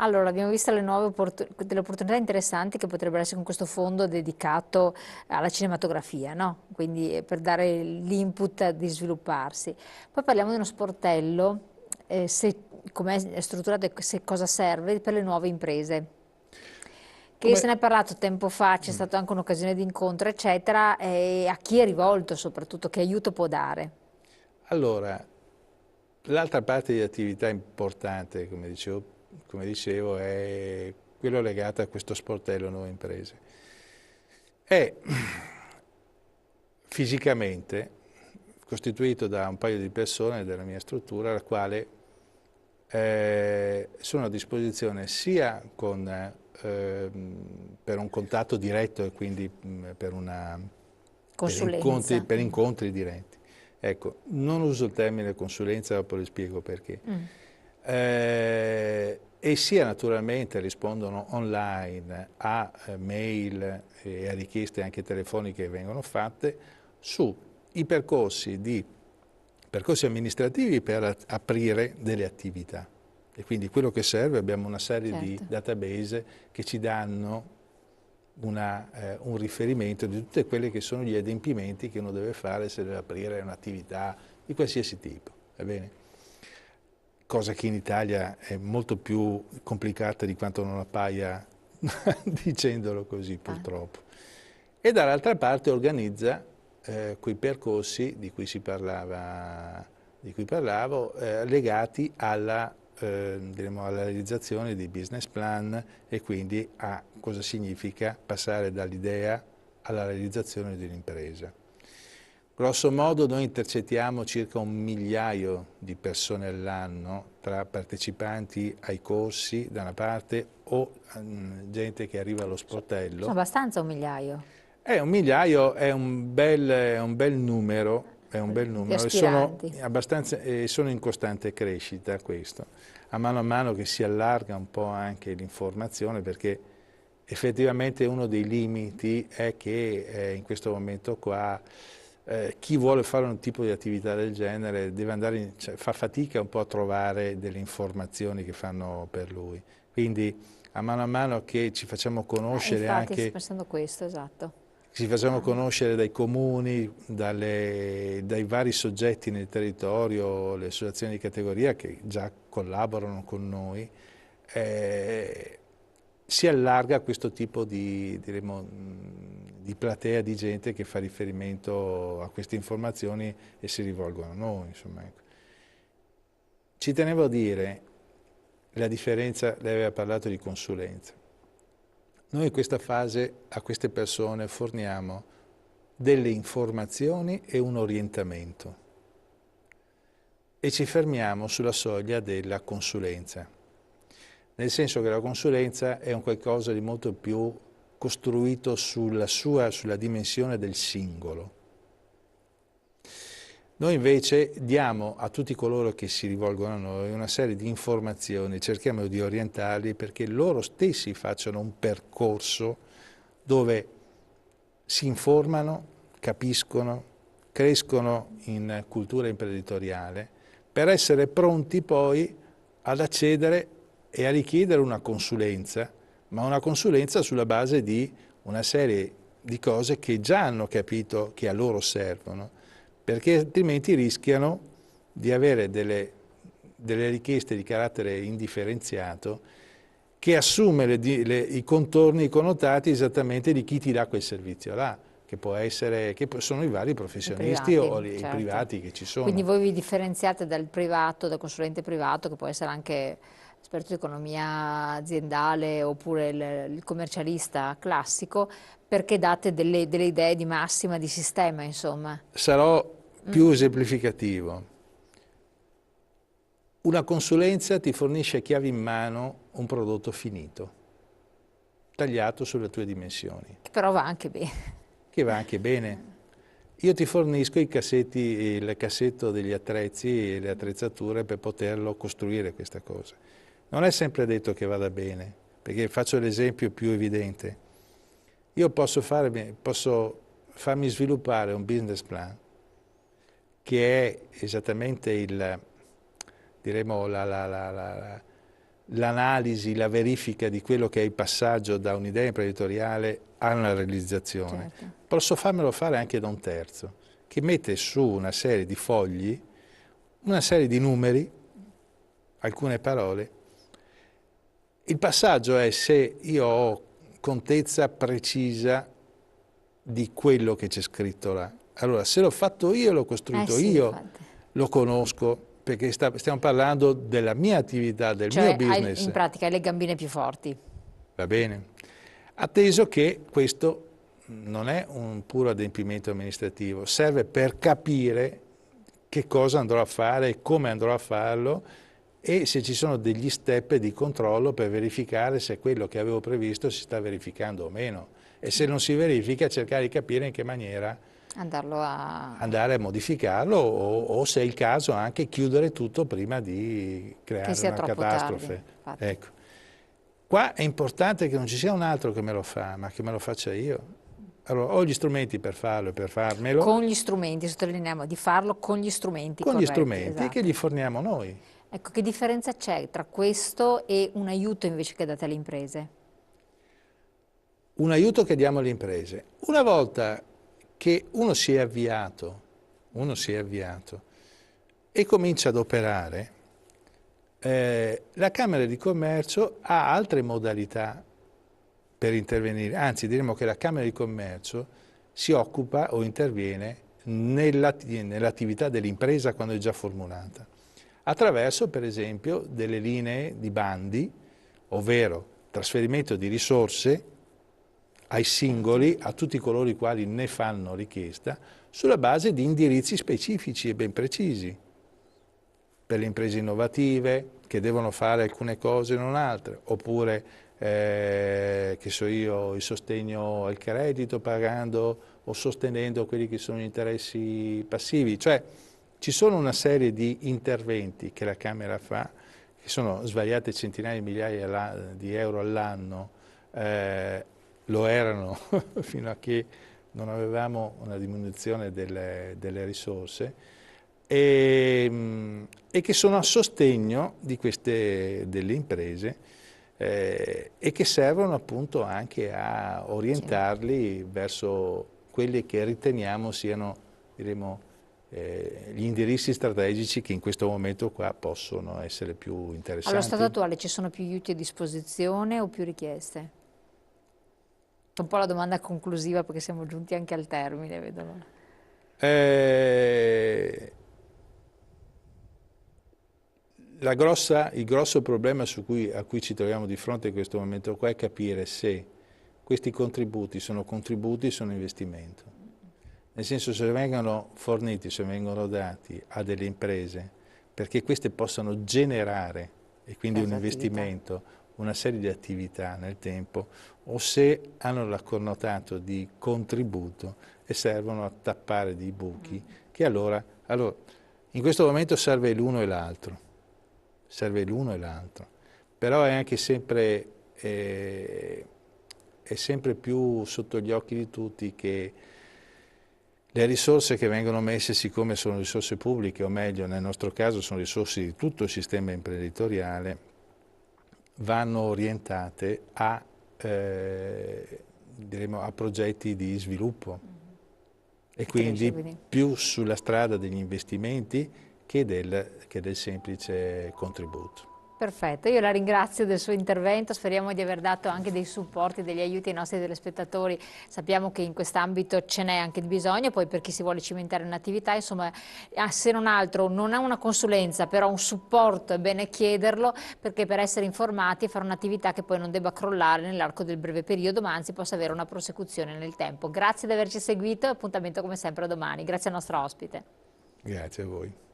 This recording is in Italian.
Allora, abbiamo visto delle opportunità interessanti che potrebbero essere con questo fondo dedicato alla cinematografia, no? Quindi per dare l'input di svilupparsi. Poi parliamo di uno sportello, come è strutturato e se cosa serve per le nuove imprese. Che se Come, ne è parlato tempo fa, c'è stata anche un'occasione di incontro, eccetera, e a chi è rivolto soprattutto, che aiuto può dare? allora, l'altra parte di attività importante, come dicevo, è quello legato a questo sportello nuove imprese. È fisicamente costituito da un paio di persone della mia struttura, la quale sono a disposizione sia per un contatto diretto e quindi Consulenza. per incontri diretti. Ecco, non uso il termine consulenza, dopo le spiego perché. E sia naturalmente rispondono online a mail e a richieste anche telefoniche che vengono fatte sui percorsi amministrativi per aprire delle attività. E quindi quello che serve, abbiamo una serie di Certo. database che ci danno un riferimento di tutti quelli che sono gli adempimenti che uno deve fare se deve aprire un'attività di qualsiasi tipo. Va bene? Cosa che in Italia è molto più complicata di quanto non appaia dicendolo così, purtroppo. E dall'altra parte organizza quei percorsi di cui parlavo, legati diremo, alla realizzazione di business plan e quindi a cosa significa passare dall'idea alla realizzazione di un'impresa. Grosso modo noi intercettiamo circa 1 migliaio di persone all'anno tra partecipanti ai corsi da una parte o gente che arriva allo Sono sportello. abbastanza 1 migliaio 1 migliaio è un bel di numero aspiranti. e sono in costante crescita questo, a mano che si allarga un po' anche l'informazione perché effettivamente uno dei limiti è che in questo momento qua chi vuole fare un tipo di attività del genere deve cioè, fa fatica un po' a trovare delle informazioni che fanno per lui. Quindi a mano che ci facciamo conoscere Infatti, sto anche pensando questo, esatto. ci facciamo Ah, conoscere dai comuni, dai vari soggetti nel territorio, le associazioni di categoria che già collaborano con noi, eh, si allarga questo tipo diremo, di platea di gente che fa riferimento a queste informazioni e si rivolgono a noi. Insomma, ecco. Ci tenevo a dire la differenza, lei aveva parlato di consulenza. Noi in questa fase a queste persone forniamo delle informazioni e un orientamento e ci fermiamo sulla soglia della consulenza, nel senso che la consulenza è un qualcosa di molto più costruito sulla dimensione del singolo. Noi invece diamo a tutti coloro che si rivolgono a noi una serie di informazioni, cerchiamo di orientarli perché loro stessi facciano un percorso dove si informano, capiscono, crescono in cultura imprenditoriale per essere pronti poi ad accedere e a richiedere una consulenza, ma una consulenza sulla base di una serie di cose che già hanno capito che a loro servono, perché altrimenti rischiano di avere delle richieste di carattere indifferenziato che assume i contorni, i connotati esattamente di chi ti dà quel servizio là, che sono i vari i professionisti privati, o i certo. privati che ci Quindi sono. voi vi differenziate dal privato, dal consulente privato, che può essere anche esperto di economia aziendale oppure il commercialista classico, perché date delle idee di massima, di sistema, insomma. Sarò più esemplificativo. Una consulenza ti fornisce a chiave in mano un prodotto finito, tagliato sulle tue dimensioni, Che però va anche bene. che va anche bene. Io ti fornisco il cassetto degli attrezzi e le attrezzature per poterlo costruire questa cosa. Non è sempre detto che vada bene, perché faccio l'esempio più evidente. Io posso farmi sviluppare un business plan che è esattamente diremo, l'analisi, la verifica di quello che è il passaggio da un'idea imprenditoriale a una realizzazione. Certo. Posso farmelo fare anche da un terzo, che mette su una serie di fogli, una serie di numeri, alcune parole. Il passaggio è se io ho contezza precisa di quello che c'è scritto là. Allora, se l'ho fatto io, l'ho costruito Sì, io, infatti. lo conosco, perché stiamo parlando della mia attività, del mio Cioè business. in pratica hai le gambine più forti. Va bene? Atteso che questo non è un puro adempimento amministrativo, serve per capire che cosa andrò a fare e come andrò a farlo e se ci sono degli step di controllo per verificare se quello che avevo previsto si sta verificando o meno. E se non si verifica, cercare di capire in che maniera andare a modificarlo o se è il caso anche chiudere tutto prima di creare sia una troppo catastrofe. tardi, Ecco. Qua è importante che non ci sia un altro che me lo fa, ma che me lo faccia io. Allora, ho gli strumenti per farlo e per farmelo. Con gli strumenti, sottolineiamo, di farlo con gli strumenti Con gli corretti. strumenti che Esatto. gli forniamo noi. Ecco, che differenza c'è tra questo e un aiuto invece che date alle imprese? Un aiuto che diamo alle imprese. Una volta che uno si è avviato e comincia ad operare, la Camera di Commercio ha altre modalità per intervenire, anzi diremo che la Camera di Commercio si occupa o interviene nell'attività dell'impresa quando è già formulata, attraverso per esempio delle linee di bandi, ovvero trasferimento di risorse ai singoli, a tutti coloro i quali ne fanno richiesta, sulla base di indirizzi specifici e ben precisi, per le imprese innovative che devono fare alcune cose e non altre, oppure che so io, il sostegno al credito pagando o sostenendo quelli che sono gli interessi passivi. Cioè ci sono una serie di interventi che la Camera fa, che sono svariate centinaia di migliaia di euro all'anno, lo erano fino a che non avevamo una diminuzione delle risorse, e che sono a sostegno di delle imprese e che servono appunto anche a orientarli verso quelli che riteniamo siano, diremo, gli indirizzi strategici che in questo momento qua possono essere più interessanti. Allo stato attuale ci sono più aiuti a disposizione o più richieste? È un po' la domanda conclusiva perché siamo giunti anche al termine, vedo. Il grosso problema a cui ci troviamo di fronte in questo momento qua è capire se questi contributi sono investimento. Nel senso, se vengono forniti, se vengono dati a delle imprese perché queste possano generare, e quindi un investimento, una serie di attività nel tempo, o se hanno il connotato di contributo e servono a tappare dei buchi, che allora in questo momento serve l'uno e l'altro. Serve l'uno e l'altro, però è anche sempre, è sempre più sotto gli occhi di tutti che le risorse che vengono messe, siccome sono risorse pubbliche, o meglio nel nostro caso sono risorse di tutto il sistema imprenditoriale, vanno orientate diremo, a progetti di sviluppo e quindi più sulla strada degli investimenti che del semplice contributo. Perfetto, io la ringrazio del suo intervento, speriamo di aver dato anche dei supporti, degli aiuti ai nostri telespettatori. Sappiamo che in quest'ambito ce n'è anche bisogno, poi per chi si vuole cimentare in un'attività, insomma, se non altro non ha una consulenza, però un supporto è bene chiederlo, perché per essere informati e fare un'attività che poi non debba crollare nell'arco del breve periodo, ma anzi possa avere una prosecuzione nel tempo. Grazie di averci seguito e appuntamento come sempre a domani. Grazie al nostro ospite. Grazie a voi.